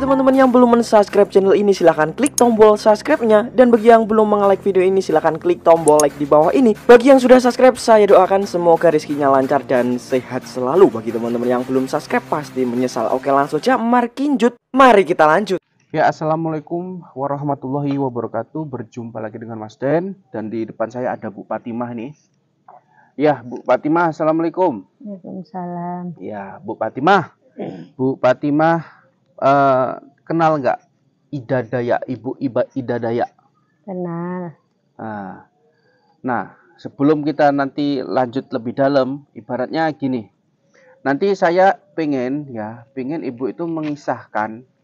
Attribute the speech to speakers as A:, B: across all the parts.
A: teman-teman yang belum subscribe channel ini, silahkan klik tombol subscribe-nya. Dan bagi yang belum nge-like video ini, silahkan klik tombol like di bawah ini. Bagi yang sudah subscribe, saya doakan semoga rezekinya lancar dan sehat selalu. Bagi teman-teman yang belum subscribe, pasti menyesal. Oke, langsung aja markinjut. Mari kita lanjut.
B: Ya, assalamualaikum warahmatullahi wabarakatuh. Berjumpa lagi dengan Mas Den. Dan di depan saya ada Bu Fatimah nih. Ya, Bu Fatimah, assalamualaikum.
C: Waalaikumsalam.
B: Ya, Bu Fatimah. Bu Fatimah, kenal nggak Ida Dayak, Ibu Ida Dayak?
C: Kenal.
B: Nah, sebelum kita nanti lanjut lebih dalam, ibaratnya gini. Nanti saya pengen Ibu itu mengisahkan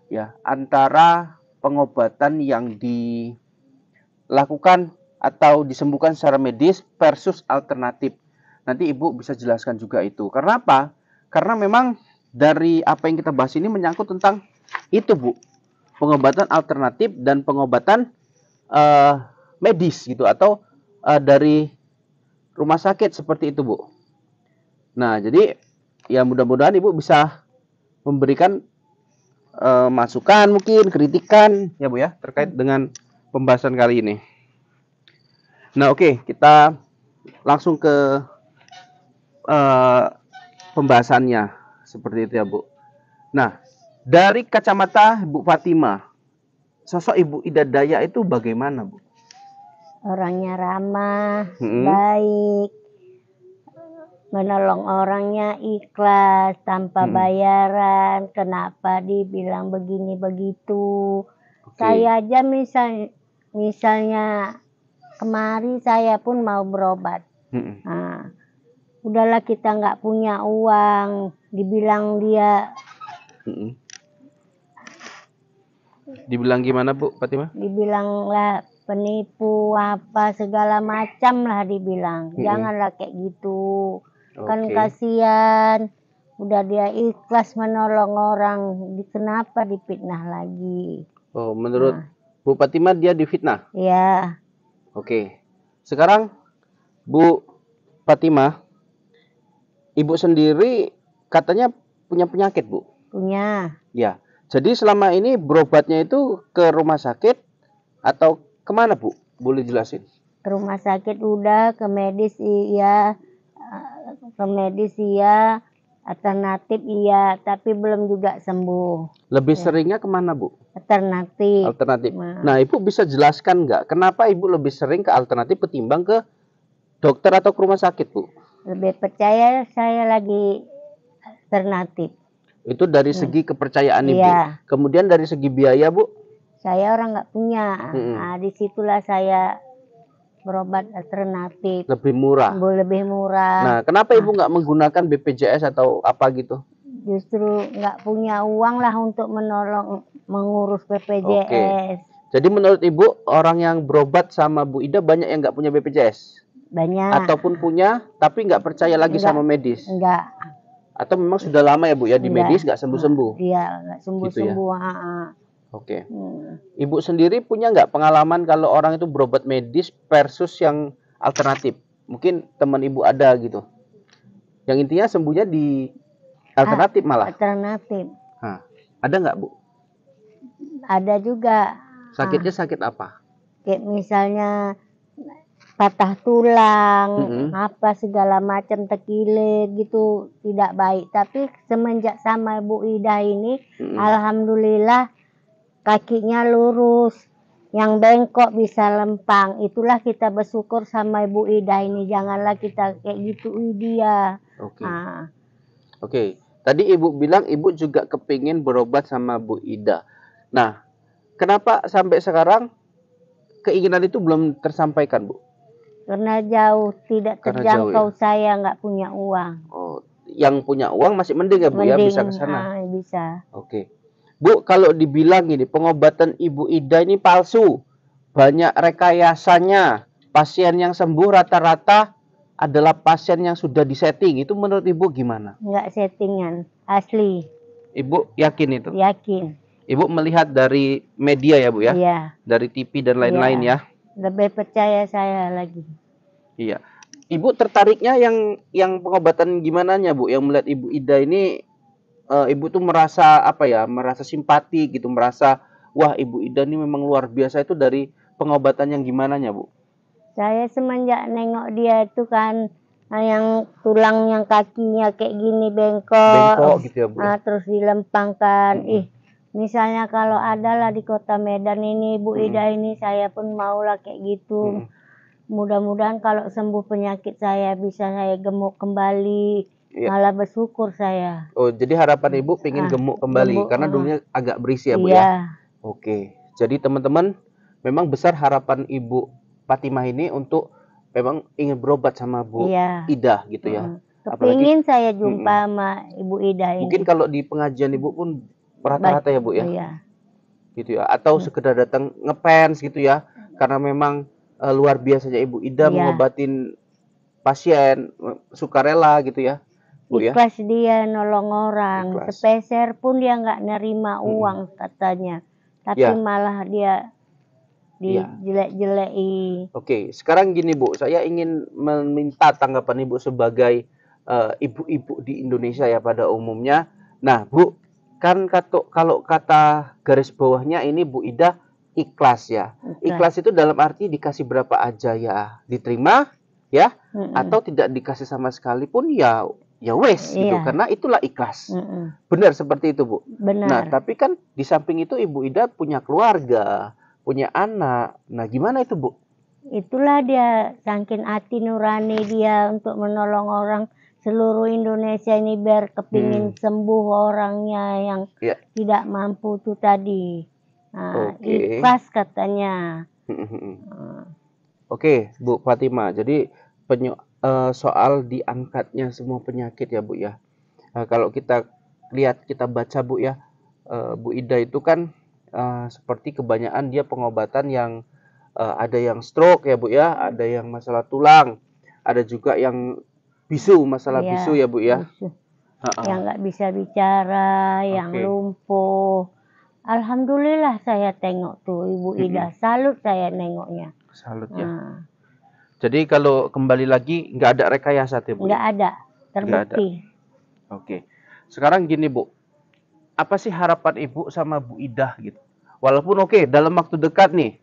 B: ya antara pengobatan yang dilakukan atau disembuhkan secara medis versus alternatif. Nanti Ibu bisa jelaskan juga itu. Karena apa? Karena memang dari apa yang kita bahas ini menyangkut tentang itu, Bu. Pengobatan alternatif dan pengobatan medis gitu, atau dari rumah sakit seperti itu, Bu. Nah, jadi ya mudah-mudahan Ibu bisa memberikan masukan, mungkin kritikan ya, Bu ya, terkait dengan pembahasan kali ini. Nah, oke, kita langsung ke pembahasannya seperti itu ya, Bu. Nah, dari kacamata Bu Fatimah, sosok Ibu Ida Dayak itu bagaimana, Bu?
C: Orangnya ramah, baik, menolong orangnya ikhlas, tanpa bayaran. Kenapa dibilang begini begitu? Saya aja misalnya kemari saya pun mau berobat. Nah, udahlah kita nggak punya uang, dibilang dia.
B: Dibilang gimana, Bu Fatimah?
C: Dibilang lah penipu apa segala macam lah dibilang. Janganlah kayak gitu. Kan kasihan. Udah dia ikhlas menolong orang, kenapa difitnah lagi?
B: Oh, menurut Bu Fatimah dia difitnah?
C: Iya.
B: Oke. Sekarang Bu Fatimah, Ibu sendiri katanya punya penyakit, Bu?
C: Punya.
B: Ya. Jadi selama ini berobatnya itu ke rumah sakit atau kemana, Bu? Boleh jelasin?
C: Ke rumah sakit udah, ke medis iya, alternatif iya, tapi belum juga sembuh.
B: Lebih seringnya kemana, Bu?
C: Alternatif.
B: Alternatif. Nah, Ibu bisa jelaskan nggak kenapa Ibu lebih sering ke alternatif ketimbang ke dokter atau ke rumah sakit, Bu?
C: Lebih percaya saya lagi alternatif.
B: Itu dari segi kepercayaan Ibu.
C: Iya.
B: Kemudian dari segi biaya, Bu?
C: Saya orang nggak punya. Nah, disitulah saya berobat alternatif.
B: Lebih murah.
C: Lebih murah.
B: Nah, kenapa Ibu nggak menggunakan BPJS atau apa gitu?
C: Justru nggak punya uang lah untuk mengurus BPJS.
B: Jadi menurut Ibu, orang yang berobat sama Bu Ida banyak yang nggak punya BPJS?
C: Banyak.
B: Ataupun punya, tapi nggak percaya lagi sama medis?
C: Enggak.
B: Atau memang sudah lama ya, Bu ya, di medis nggak sembuh-sembuh?
C: Iya, nggak sembuh-sembuh.
B: Gitu ya? Oke. Ibu sendiri punya nggak pengalaman kalau orang itu berobat medis versus yang alternatif? Mungkin teman Ibu ada gitu. Yang intinya sembuhnya di alternatif malah.
C: Alternatif.
B: Ada nggak, Bu?
C: Ada juga.
B: Sakitnya sakit apa?
C: Kayak misalnya patah tulang, apa segala macam, tekilir gitu, tidak baik. Tapi semenjak sama Bu Ida ini, alhamdulillah kakinya lurus, yang bengkok bisa lempang. Itulah kita bersyukur sama Ibu Ida ini. Janganlah kita kayak gitu dia.
B: Oke. Tadi Ibu bilang Ibu juga kepingin berobat sama Bu Ida. Nah, kenapa sampai sekarang keinginan itu belum tersampaikan, Bu?
C: Karena jauh, tidak terjangkau, saya nggak punya uang.
B: Oh, yang punya uang masih mending ya, Bu ya, bisa ke sana.
C: Bisa.
B: Oke. Bu, kalau dibilang ini pengobatan Ibu Ida ini palsu, banyak rekayasanya, pasien yang sembuh rata-rata adalah pasien yang sudah disetting, itu menurut Ibu gimana?
C: Nggak settingan, asli.
B: Ibu yakin itu?
C: Yakin.
B: Ibu melihat dari media ya, Bu ya?
C: Iya.
B: Dari TV dan lain-lain ya?
C: Lebih percaya saya lagi.
B: Iya. Ibu tertariknya yang pengobatan gimana, Bu? Yang melihat Ibu Ida ini Ibu tuh merasa apa ya, merasa simpati gitu, merasa wah Ibu Ida ini memang luar biasa itu dari pengobatan yang gimananya, Bu?
C: Saya semenjak nengok dia itu kan, yang tulang yang kakinya kayak gini
B: Bengkok
C: bengkok,
B: gitu ya, Bu, ya?
C: terus dilempangkan.
B: Mhm,
C: Misalnya kalau ada lah di kota Medan ini, Bu
B: mhm,
C: Ida ini, saya pun maulah kayak gitu.
B: mhm.
C: Mudah-mudahan kalau sembuh penyakit saya bisa saya gemuk kembali,
B: Iya.
C: malah bersyukur saya.
B: Oh, jadi harapan Ibu pengen gemuk kembali
C: Gemuk,
B: karena dulunya agak berisi ya, Bu, ya?
C: iya,
B: Oke. Jadi teman-teman, memang besar harapan Ibu Fatimah ini untuk memang ingin berobat sama Bu
C: iya.
B: Ida gitu ya. Apalagi
C: Kepingin saya
B: mhm,
C: jumpa sama Ibu Ida
B: mungkin
C: ini.
B: kalau di pengajian Ibu pun rata-rata ya, Bu, ya?
C: Iya.
B: Gitu ya. Atau sekedar datang ngefans gitu ya. Karena memang luar biasanya Ibu Ida
C: Iya.
B: mengobatin pasien, sukarela gitu ya, Bu, ya?
C: Ikhlas dia nolong orang,
B: Ikhlas.
C: sepeser pun dia nggak nerima
B: Mhm.
C: uang katanya. Tapi
B: Ya.
C: malah dia
B: Iya.
C: dijelek-jeleki.
B: Oke, sekarang gini Bu, saya ingin meminta tanggapan Ibu sebagai ibu-ibu di Indonesia ya pada umumnya. Nah Bu, kan kalau kata garis bawahnya ini Bu Ida ikhlas ya. Ikhlas itu dalam arti dikasih berapa aja ya diterima ya, atau tidak dikasih sama sekali pun ya wes gitu,
C: Iya.
B: karena itulah ikhlas.
C: Mm-mm.
B: Benar seperti itu Bu. Nah
C: Benar.
B: tapi kan di samping itu Ibu Ida punya keluarga, punya anak. Nah, gimana itu, Bu?
C: Itulah dia saking hati nurani dia untuk menolong orang seluruh Indonesia ini biar kepingin sembuh orangnya yang
B: Ya.
C: tidak mampu itu tadi. Nah,
B: Oke.
C: ikhlas katanya.
B: Oke, Bu Fatima. Jadi soal diangkatnya semua penyakit ya, Bu ya. Kalau kita lihat, kita baca, Bu ya, Bu Ida itu kan seperti kebanyakan dia pengobatan yang ada yang stroke ya, Bu ya, ada yang masalah tulang, ada juga yang bisu, masalah
C: Iya,
B: bisu ya, Bu ya.
C: bisu.
B: Heeh.
C: Yang nggak bisa bicara, yang
B: Oke.
C: lumpuh. Alhamdulillah saya tengok tuh Ibu Ida, salut saya nengoknya.
B: Salut ya.
C: Nah,
B: Jadi kalau kembali lagi nggak ada rekayasa tuh, Bu?
C: nggak
B: Ya?
C: ada,
B: Nggak ada.
C: terbukti.
B: Oke. Sekarang gini, Bu. Apa sih harapan Ibu sama Bu Ida gitu? Walaupun oke, dalam waktu dekat nih,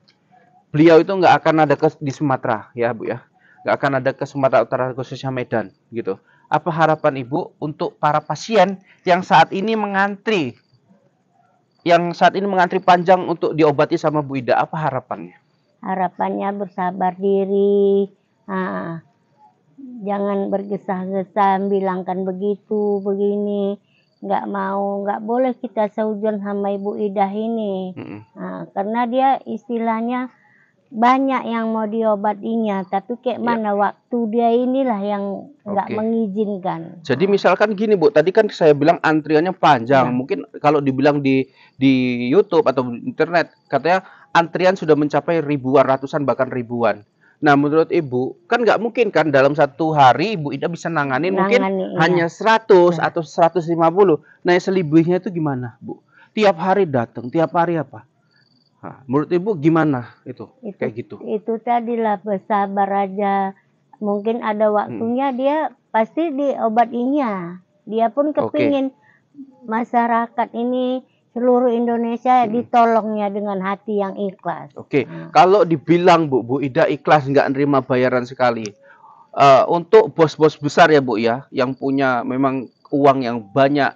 B: beliau itu nggak akan ada di Sumatera ya, Bu ya. Nggak akan ada ke Sumatera Utara, khususnya Medan gitu. Apa harapan Ibu untuk para pasien yang saat ini mengantri panjang untuk diobati sama Bu Ida? Apa harapannya?
C: Harapannya bersabar diri. Nah, jangan bergesah-gesah bilangkan begitu, begini. Nggak boleh kita seujon sama Ibu Ida ini. Nah, karena dia istilahnya banyak yang mau diobatinya, tapi kayak mana waktu dia inilah yang nggak mengizinkan.
B: Jadi misalkan gini Bu, tadi kan saya bilang antriannya panjang. Mungkin kalau dibilang di YouTube atau di internet, katanya antrian sudah mencapai ribuan, ratusan, bahkan ribuan. Nah menurut Ibu, kan nggak mungkin kan dalam satu hari Ibu Ida bisa nanganin mungkin hanya 100 atau 150. Nah selebihnya itu gimana Bu? Tiap hari datang, tiap hari apa? Nah, menurut Ibu gimana itu? Kayak gitu.
C: Itu tadilah bersabar aja. Mungkin ada waktunya dia pasti diobatinya. Dia pun kepingin masyarakat ini seluruh Indonesia ditolongnya dengan hati yang ikhlas.
B: Oke. Kalau dibilang Bu Ida ikhlas nggak nerima bayaran sekali. Untuk bos-bos besar ya Bu ya, yang punya memang uang yang banyak,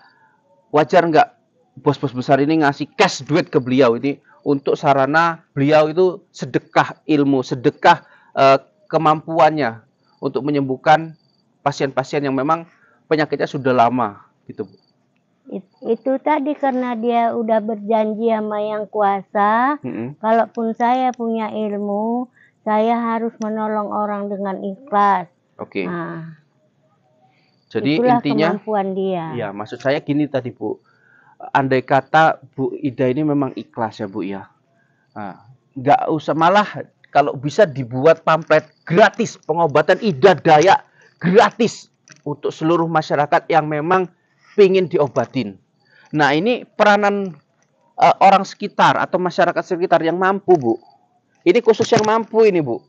B: wajar nggak bos-bos besar ini ngasih cash duit ke beliau ini untuk sarana beliau itu sedekah ilmu, sedekah kemampuannya untuk menyembuhkan pasien-pasien yang memang penyakitnya sudah lama gitu Bu.
C: Itu tadi karena dia udah berjanji sama yang kuasa, kalaupun saya punya ilmu, saya harus menolong orang dengan ikhlas.
B: Oke.
C: Nah,
B: jadi
C: itulah
B: intinya
C: kemampuan dia.
B: Ya, maksud saya gini tadi Bu. Andai kata Bu Ida ini memang ikhlas ya Bu ya. Nah, nggak usah, malah kalau bisa dibuat pamflet gratis, pengobatan Ida Dayak gratis untuk seluruh masyarakat yang memang pingin diobatin. Nah ini peranan orang sekitar atau masyarakat sekitar yang mampu Bu. Ini khusus yang mampu ini Bu.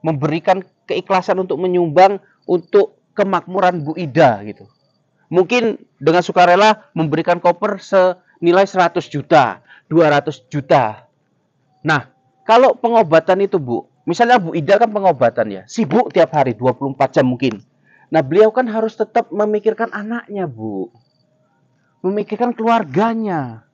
B: Memberikan keikhlasan untuk menyumbang untuk kemakmuran Bu Ida gitu. Mungkin dengan sukarela memberikan koper senilai 100 juta, 200 juta. Nah, kalau pengobatan itu, Bu, misalnya Bu Ida kan pengobatan ya, sibuk tiap hari 24 jam mungkin. Nah, beliau kan harus tetap memikirkan anaknya, Bu. Memikirkan keluarganya.